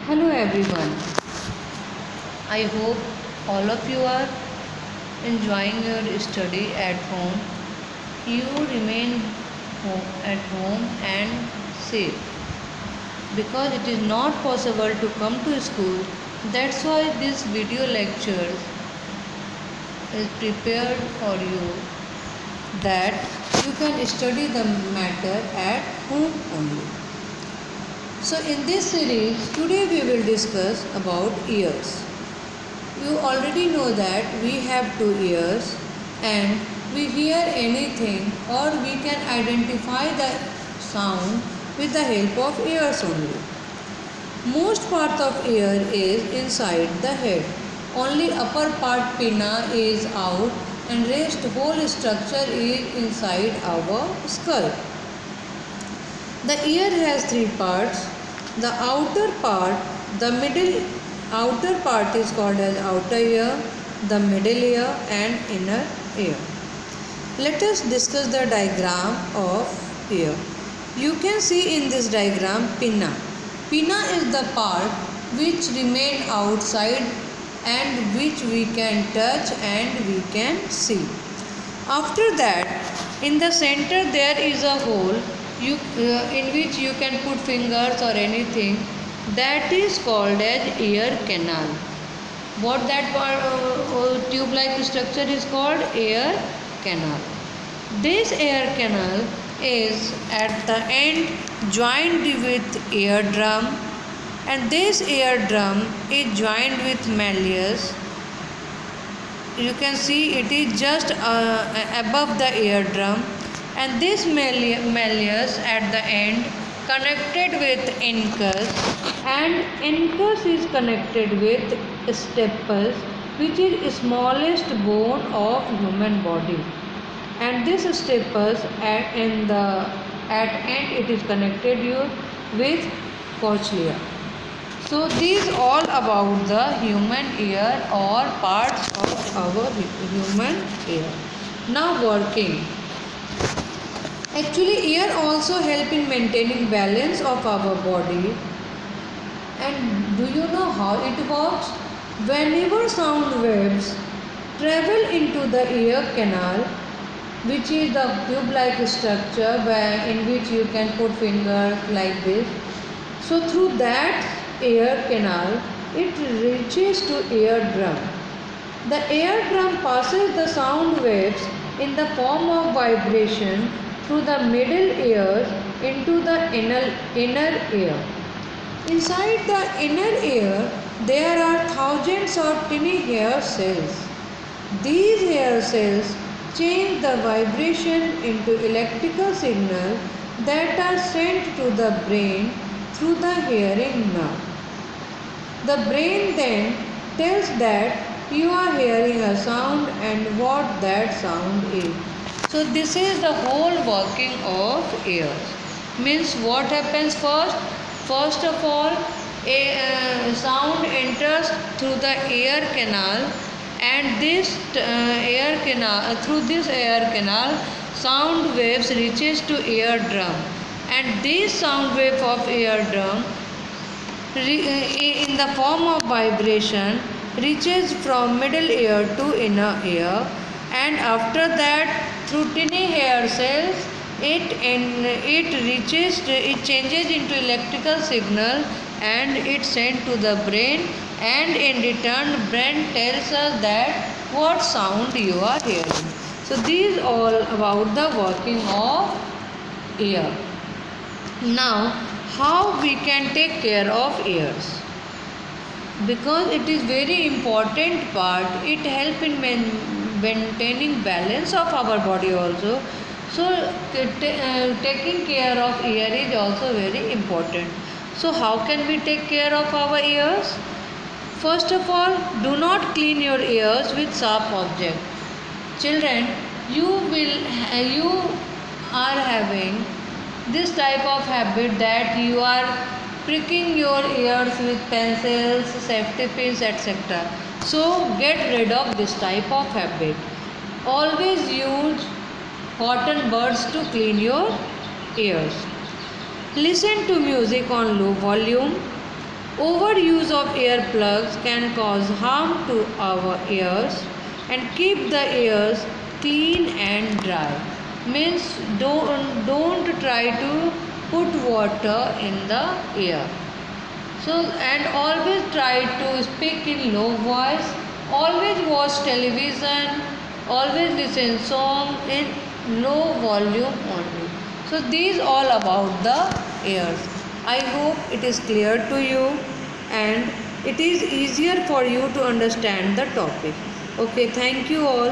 Hello everyone. I hope all of you are enjoying your study at home. You remain at home and safe because it is not possible to come to school. That's why this video lecture is prepared for you that you can study the matter at home only. So in this series today we will discuss about ears. You already know that we have two ears and we hear anything or we can identify the sound with the help of ears only. Most part of ear is inside the head. Only upper part pinna is out and rest whole structure is inside our skull. The ear has three parts. The outer part, the middle outer part is called as outer ear, the middle ear and inner ear. Let us discuss the diagram of ear. You can see in this diagram pinna. Pinna is the part which remain outside and which we can touch and we can see. After that, in the center there is a hole in which you can put fingers or anything. That is called as ear canal. What that tube-like structure is called? Ear canal. This ear canal is at the end joined with eardrum, and this eardrum is joined with malleus. You can see it is just above the eardrum, and this malleus at the end connected with incus, and incus is connected with stapes, which is smallest bone of human body, and this stapes at end it is connected with cochlea. So these all about the human ear or parts of our human ear. Now working. Actually, ear also help in maintaining balance of our body. And do you know how it works? Whenever sound waves travel into the ear canal, which is the tube-like structure in which you can put fingers like this. So through that ear canal, it reaches to eardrum. The eardrum passes the sound waves in the form of vibration through the middle ear into the inner ear. Inside the inner ear, there are thousands of tiny hair cells. These hair cells change the vibration into electrical signal that are sent to the brain through the hearing nerve. The brain then tells that you are hearing a sound and what that sound is. So this is the whole working of ears. Means what happens first? First of all, a sound enters through the ear canal, and this through this ear canal, sound waves reaches to eardrum, and this sound wave of eardrum in the form of vibration reaches from middle ear to inner ear, and after that through tiny hair cells it changes into electrical signal and it sent to the brain, and in return brain tells us that what sound you are hearing. So these all about the working of ear. Now how we can take care of ears? Because it is very important part, it help in maintaining balance of our body also. So taking care of ear is also very important. So how can we take care of our ears? First of all, do not clean your ears with sharp object. Children, you are having this type of habit that you are pricking your ears with pencils, safety pins, etc. So get rid of this type of habit. Always use cotton buds to clean your ears. Listen to music on low volume. Overuse of earplugs can cause harm to our ears and keep the ears clean and dry. Means don't try to put water in the ear. So, and always try to speak in low voice, always watch television, always listen song in low volume only. So these all about the ears. I hope it is clear to you and it is easier for you to understand the topic. Okay, thank you all.